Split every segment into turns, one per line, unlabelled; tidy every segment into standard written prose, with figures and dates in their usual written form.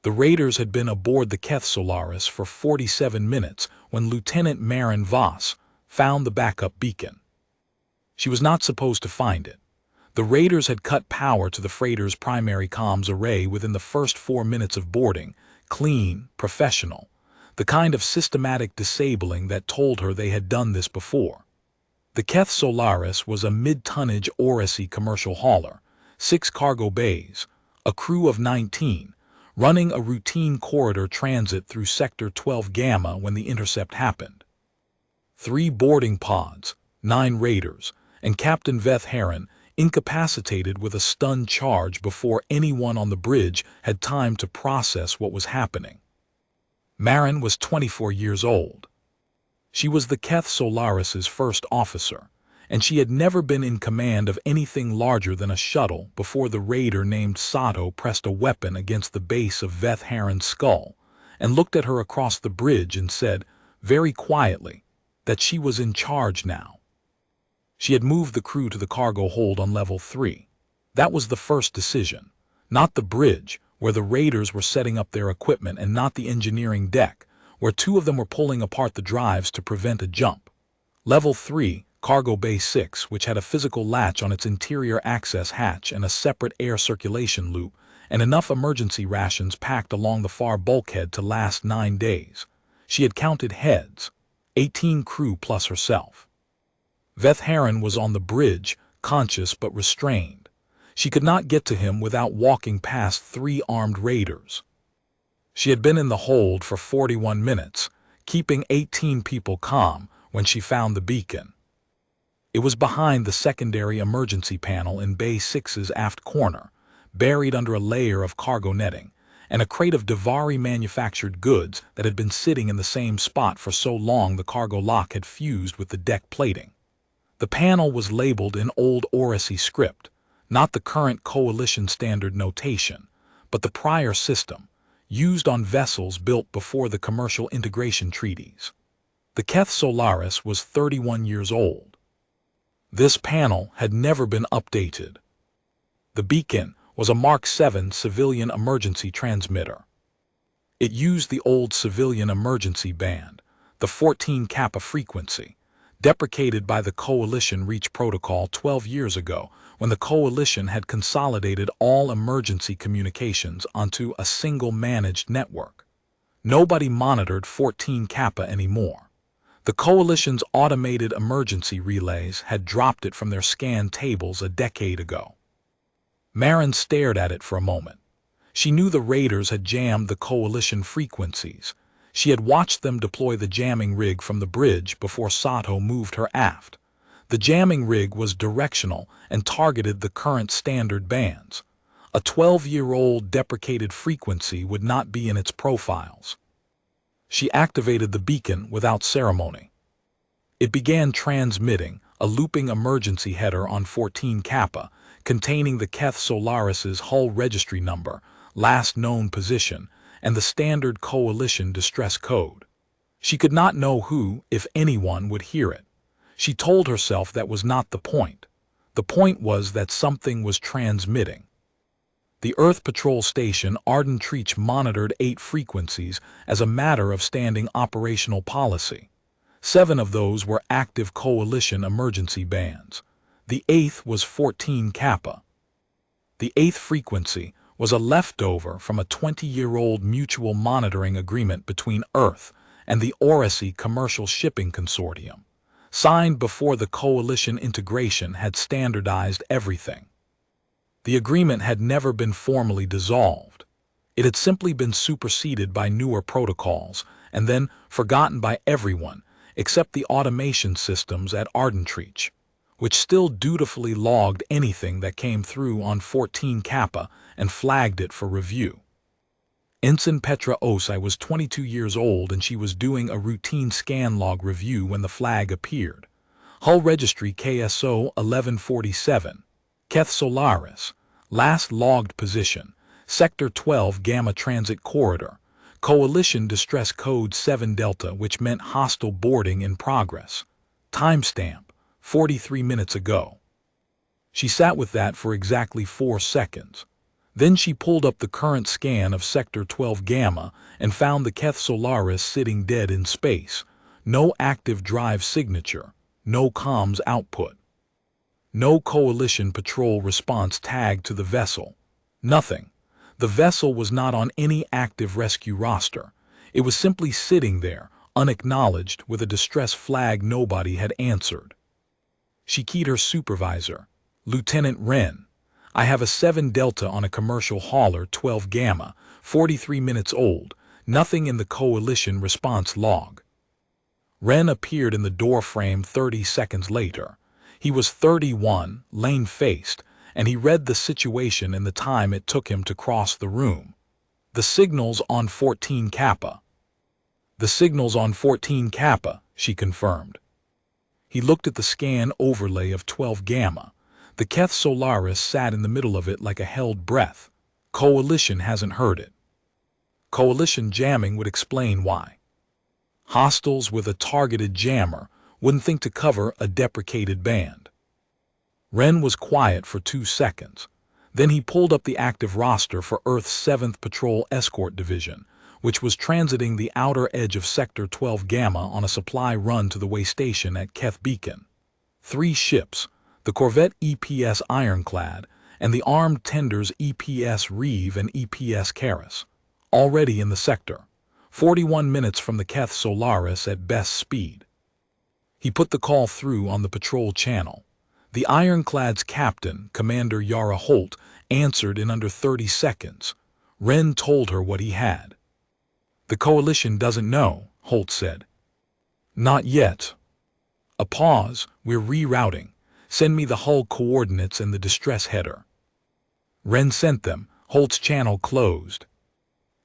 The raiders had been aboard the Keth Solaris for 47 minutes when Lieutenant Maren Voss found the backup beacon. She was not supposed to find it. The raiders had cut power to the freighter's primary comms array within the first 4 minutes of boarding, clean, professional, the kind of systematic disabling that told her they had done this before. The Keth Solaris was a mid-tonnage Odyssey commercial hauler, 6 cargo bays, a crew of 19, running a routine corridor transit through Sector 12 Gamma when the intercept happened. 3 boarding pods, 9 raiders, and Captain Veth Heron incapacitated with a stun charge before anyone on the bridge had time to process what was happening. Maren was 24 years old. She was the Keth Solaris's first officer, and she had never been in command of anything larger than a shuttle before the raider named Sato pressed a weapon against the base of Veth Heron's skull and looked at her across the bridge and said, very quietly, that she was in charge now. She had moved the crew to the cargo hold on level 3. That was the first decision, not the bridge, where the raiders were setting up their equipment, and not the engineering deck, where 2 of them were pulling apart the drives to prevent a jump. Level 3, Cargo Bay 6, which had a physical latch on its interior access hatch and a separate air circulation loop, and enough emergency rations packed along the far bulkhead to last 9 days. She had counted heads, 18 crew plus herself. Veth Heron was on the bridge, conscious but restrained. She could not get to him without walking past 3 armed raiders. She had been in the hold for 41 minutes, keeping 18 people calm when she found the beacon. It was behind the secondary emergency panel in Bay 6's aft corner, buried under a layer of cargo netting, and a crate of Davari-manufactured goods that had been sitting in the same spot for so long the cargo lock had fused with the deck plating. The panel was labeled in old Odyssey script, not the current Coalition standard notation, but the prior system, used on vessels built before the commercial integration treaties. The Keth Solaris was 31 years old. This panel had never been updated. The beacon was a Mark 7 civilian emergency transmitter. It used the old civilian emergency band, the 14 Kappa frequency, deprecated by the Coalition Reach Protocol 12 years ago when the Coalition had consolidated all emergency communications onto a single managed network. Nobody monitored 14 Kappa anymore. The Coalition's automated emergency relays had dropped it from their scan tables a decade ago. Maren stared at it for a moment. She knew the raiders had jammed the Coalition frequencies. She had watched them deploy the jamming rig from the bridge before Sato moved her aft. The jamming rig was directional and targeted the current standard bands. A 12-year-old deprecated frequency would not be in its profiles. She activated the beacon without ceremony. It began transmitting a looping emergency header on 14 Kappa, containing the Keth Solaris's hull registry number, last known position, and the standard Coalition distress code. She could not know who, if anyone, would hear it. She told herself that was not the point. The point was that something was transmitting. The Earth Patrol Station Arden-Treach monitored 8 frequencies as a matter of standing operational policy. 7 of those were active Coalition emergency bands. The 8th was 14 Kappa. The 8th frequency was a leftover from a 20-year-old mutual monitoring agreement between Earth and the Odyssey Commercial Shipping Consortium, signed before the Coalition integration had standardized everything. The agreement had never been formally dissolved. It had simply been superseded by newer protocols and then forgotten by everyone except the automation systems at Arden-Treach, which still dutifully logged anything that came through on 14 Kappa and flagged it for review. Ensign Petra Osai was 22 years old and she was doing a routine scan log review when the flag appeared. Hull Registry KSO 1147, Keth Solaris, last logged position, Sector 12 Gamma Transit Corridor, Coalition Distress Code 7 Delta, which meant hostile boarding in progress. Timestamp, 43 minutes ago. She sat with that for exactly 4 seconds. Then she pulled up the current scan of Sector 12 Gamma and found the Keth Solaris sitting dead in space. No active drive signature, no comms output, no Coalition patrol response tag to the vessel. Nothing. The vessel was not on any active rescue roster. It was simply sitting there, unacknowledged, with a distress flag nobody had answered. She keyed her supervisor. Lieutenant Wren. I have a 7 Delta on a commercial hauler 12 Gamma, 43 minutes old. Nothing in the Coalition response log. Wren appeared in the doorframe 30 seconds later. He was 31, lane-faced, and he read the situation in the time it took him to cross the room. The signal's on 14 Kappa. The signal's on 14 Kappa, she confirmed. He looked at the scan overlay of 12 Gamma. The Keth Solaris sat in the middle of it like a held breath. Coalition hasn't heard it. Coalition jamming would explain why. Hostiles with a targeted jammer wouldn't think to cover a deprecated band. Wren was quiet for 2 seconds. Then he pulled up the active roster for Earth's 7th Patrol Escort Division, which was transiting the outer edge of Sector 12 Gamma on a supply run to the way station at Keth Beacon. 3 ships, the corvette EPS Ironclad and the armed tenders EPS Reeve and EPS Karis, already in the sector, 41 minutes from the Keth Solaris at best speed. He put the call through on the patrol channel. The Ironclad's captain, Commander Yara Holt, answered in under 30 seconds. Wren told her what he had. The Coalition doesn't know, Holt said. Not yet. A pause. We're rerouting. Send me the hull coordinates and the distress header. Wren sent them. Holt's channel closed.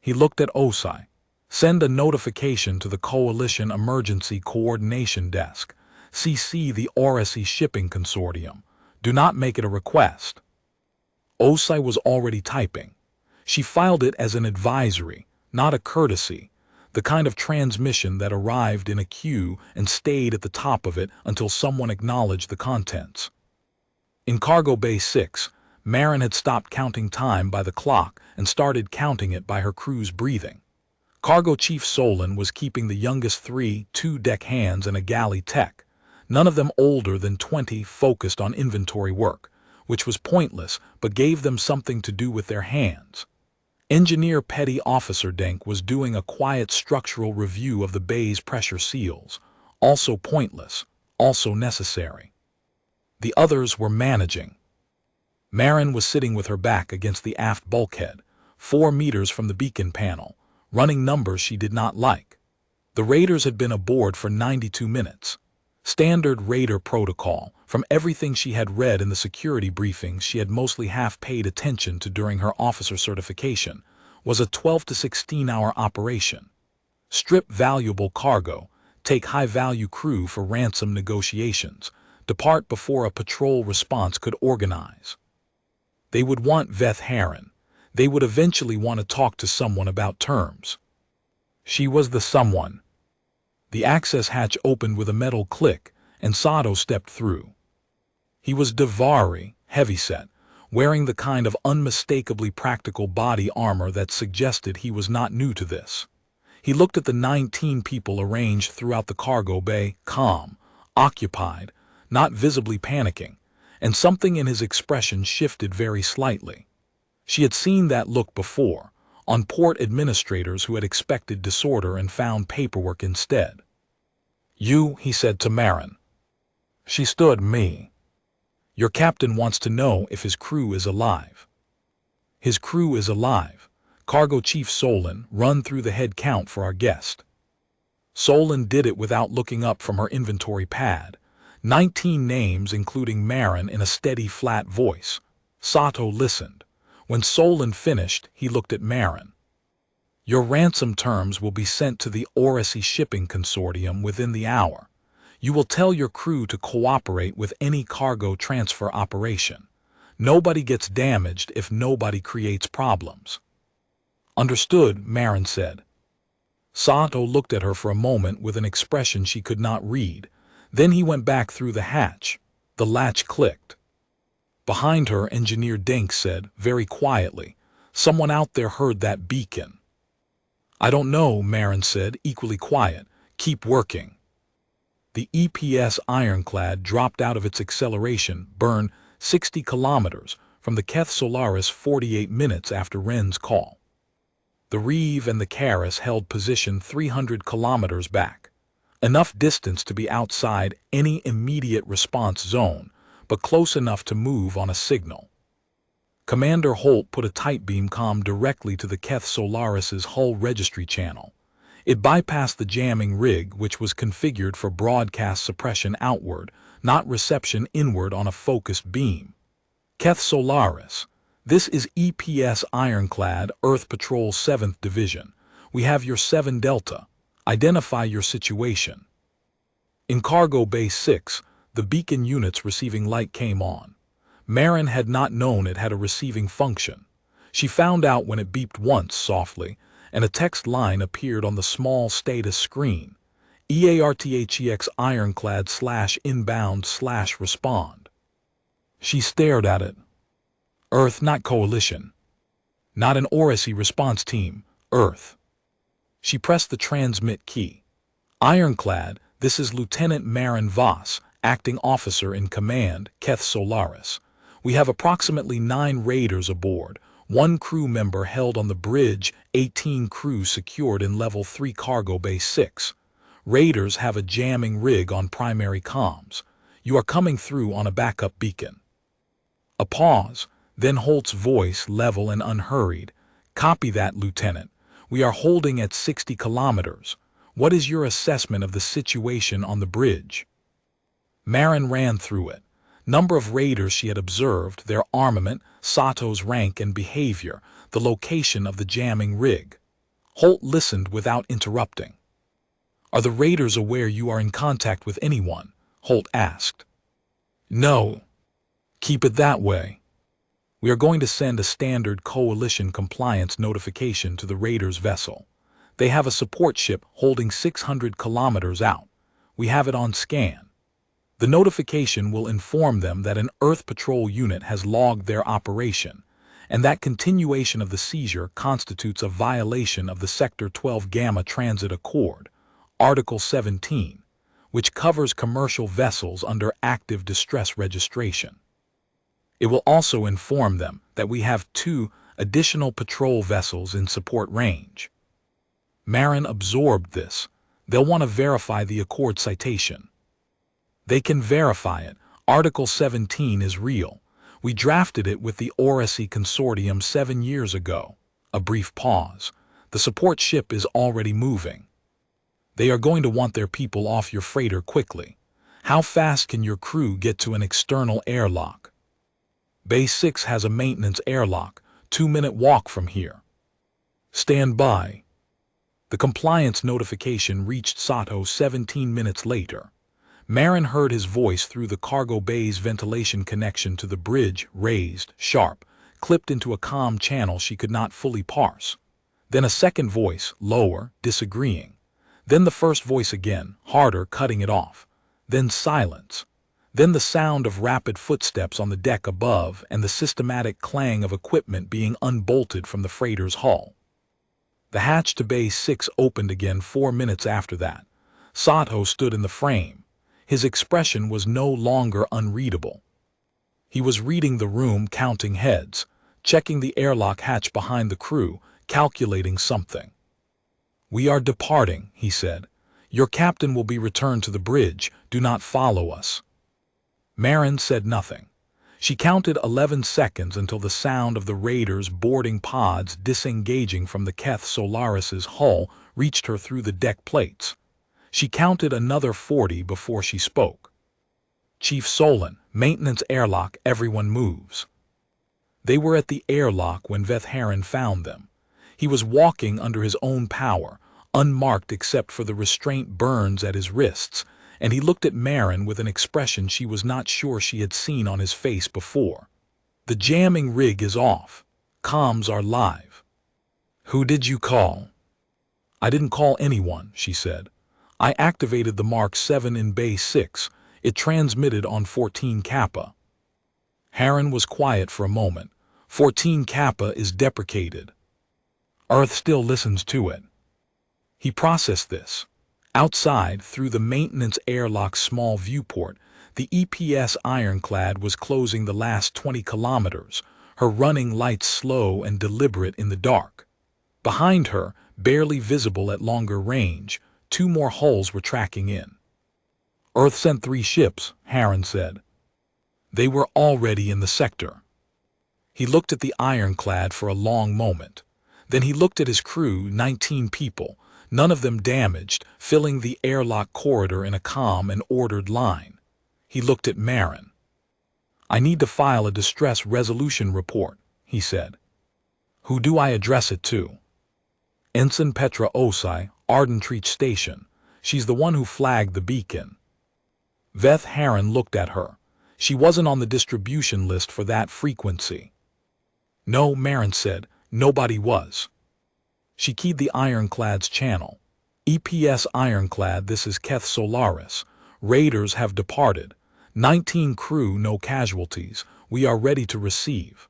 He looked at Osai. Send a notification to the Coalition Emergency Coordination Desk. CC the Orasi Shipping Consortium. Do not make it a request. Osai was already typing. She filed it as an advisory, not a courtesy, the kind of transmission that arrived in a queue and stayed at the top of it until someone acknowledged the contents. In Cargo Bay 6, Maren had stopped counting time by the clock and started counting it by her crew's breathing. Cargo Chief Solon was keeping the youngest 3 two-deck hands and a galley tech, none of them older than 20, focused on inventory work, which was pointless but gave them something to do with their hands. Engineer Petty Officer Denk was doing a quiet structural review of the bay's pressure seals, also pointless, also necessary. The others were managing. Maren was sitting with her back against the aft bulkhead, 4 meters from the beacon panel, running numbers she did not like. The raiders had been aboard for 92 minutes. Standard raider protocol, from everything she had read in the security briefings she had mostly half paid attention to during her officer certification, was a 12 to 16-hour operation. Strip valuable cargo, take high-value crew for ransom negotiations, depart before a patrol response could organize. They would want Veth Heron. They would eventually want to talk to someone about terms. She was the someone. The access hatch opened with a metal click, and Sato stepped through. He was Davari, heavyset, wearing the kind of unmistakably practical body armor that suggested he was not new to this. He looked at the 19 people arranged throughout the cargo bay, calm, occupied, not visibly panicking, and something in his expression shifted very slightly. She had seen that look before, on port administrators who had expected disorder and found paperwork instead. You, he said to Maren. She stood me. Your captain wants to know if his crew is alive. His crew is alive. Cargo Chief Solon, run through the head count for our guest. Solon did it without looking up from her inventory pad. 19 names including Maren in a steady flat voice. Sato listened. When Solon finished, he looked at Maren. Your ransom terms will be sent to the Orasi Shipping Consortium within the hour. You will tell your crew to cooperate with any cargo transfer operation. Nobody gets damaged if nobody creates problems. Understood, Maren said. Sato looked at her for a moment with an expression she could not read. Then he went back through the hatch. The latch clicked. Behind her, Engineer Denk said, very quietly, "Someone out there heard that beacon." "I don't know," Maren said, equally quiet. "Keep working." The EPS ironclad dropped out of its acceleration, burn 60 kilometers, from the Keth Solaris 48 minutes after Wren's call. The Reeve and the Karis held position 300 kilometers back. Enough distance to be outside any immediate response zone, but close enough to move on a signal. Commander Holt put a tight beam comm directly to the Keth Solaris's hull registry channel. It bypassed the jamming rig, which was configured for broadcast suppression outward, not reception inward on a focused beam. "Keth Solaris, this is EPS Ironclad, Earth Patrol 7th Division. We have your 7 Delta. Identify your situation." In Cargo Bay 6, the beacon unit's receiving light came on. Maren had not known it had a receiving function. She found out when it beeped once softly, and a text line appeared on the small status screen. EARTHEX Ironclad /inbound/ respond. She stared at it. Earth, not Coalition. Not an Odyssey response team, Earth. She pressed the transmit key. "Ironclad, this is Lieutenant Maren Voss, acting officer in command, Keth Solaris. We have approximately 9 raiders aboard, 1 crew member held on the bridge, 18 crew secured in Level 3 Cargo Bay 6. Raiders have a jamming rig on primary comms. You are coming through on a backup beacon." A pause, then Holt's voice, level and unhurried. "Copy that, Lieutenant. We are holding at 60 kilometers. What is your assessment of the situation on the bridge?" Maren ran through it. Number of raiders she had observed, their armament, Sato's rank and behavior, the location of the jamming rig. Holt listened without interrupting. "Are the raiders aware you are in contact with anyone?" Holt asked. "No." "Keep it that way. We are going to send a standard Coalition compliance notification to the raiders' vessel. They have a support ship holding 600 kilometers out. We have it on scan. The notification will inform them that an Earth Patrol unit has logged their operation, and that continuation of the seizure constitutes a violation of the Sector 12 Gamma Transit Accord, Article 17, which covers commercial vessels under active distress registration. It will also inform them that we have 2 additional patrol vessels in support range." Maren absorbed this. They'll want to verify the Accord citation. "They can verify it. Article 17 is real. We drafted it with the Odyssey Consortium 7 years ago." A brief pause. "The support ship is already moving. They are going to want their people off your freighter quickly. How fast can your crew get to an external airlock?" "Bay 6 has a maintenance airlock, 2-minute walk from here." "Stand by." The compliance notification reached Sato 17 minutes later. Maren heard his voice through the cargo bay's ventilation connection to the bridge, raised, sharp, clipped into a comm channel she could not fully parse. Then a second voice, lower, disagreeing. Then the first voice again, harder, cutting it off. Then silence. Then the sound of rapid footsteps on the deck above and the systematic clang of equipment being unbolted from the freighter's hull. The hatch to Bay 6 opened again 4 minutes after that. Sato stood in the frame. His expression was no longer unreadable. He was reading the room, counting heads, checking the airlock hatch behind the crew, calculating something. "We are departing," he said. "Your captain will be returned to the bridge. Do not follow us." Maren said nothing. She counted 11 seconds until the sound of the raiders' boarding pods disengaging from the Keth Solaris's hull reached her through the deck plates. She counted another 40 before she spoke. "Chief Solon, maintenance airlock, everyone moves." They were at the airlock when Veth-Haren found them. He was walking under his own power, unmarked except for the restraint burns at his wrists, and he looked at Maren with an expression she was not sure she had seen on his face before. "The jamming rig is off. Comms are live." "Who did you call?" "I didn't call anyone," she said. "I activated the Mark 7 in Bay 6. It transmitted on 14 Kappa." Maren was quiet for a moment. 14 Kappa is deprecated. Earth still listens to it. He processed this. Outside, through the maintenance airlock's small viewport, the EPS ironclad was closing the last 20 kilometers, her running lights slow and deliberate in the dark. Behind her, barely visible at longer range, 2 more hulls were tracking in. Earth sent 3 ships, Maren said. They were already in the sector. He looked at the ironclad for a long moment. Then he looked at his crew, 19 people, none of them damaged, filling the airlock corridor in a calm and ordered line. He looked at Maren. I need to file a distress resolution report, he said. Who do I address it to? Ensign Petra Osai, Ardentreach Station. She's the one who flagged the beacon. Veth Maren looked at her. She wasn't on the distribution list for that frequency. No, Maren said, nobody was. She keyed the ironclad's channel. EPS ironclad, this is Keth Solaris. Raiders have departed. 19 crew, no casualties. We are ready to receive.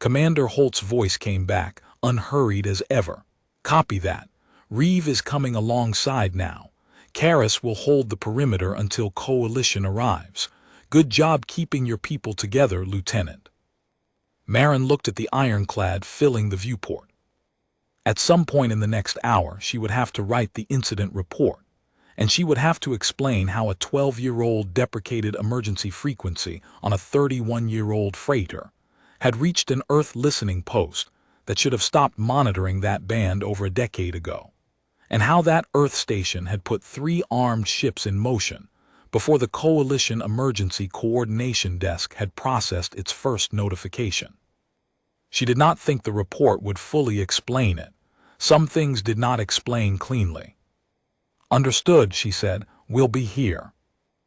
Commander Holt's voice came back, unhurried as ever. Copy that. Reeve is coming alongside now. Karras will hold the perimeter until coalition arrives. Good job keeping your people together, Lieutenant. Maren looked at the ironclad filling the viewport. At some point in the next hour, she would have to write the incident report, and she would have to explain how a 12-year-old deprecated emergency frequency on a 31-year-old freighter had reached an Earth listening post that should have stopped monitoring that band over a decade ago, and how that Earth station had put 3 armed ships in motion before the Coalition Emergency Coordination Desk had processed its first notification. She did not think the report would fully explain it. Some things did not explain cleanly. Understood, she said. We'll be here.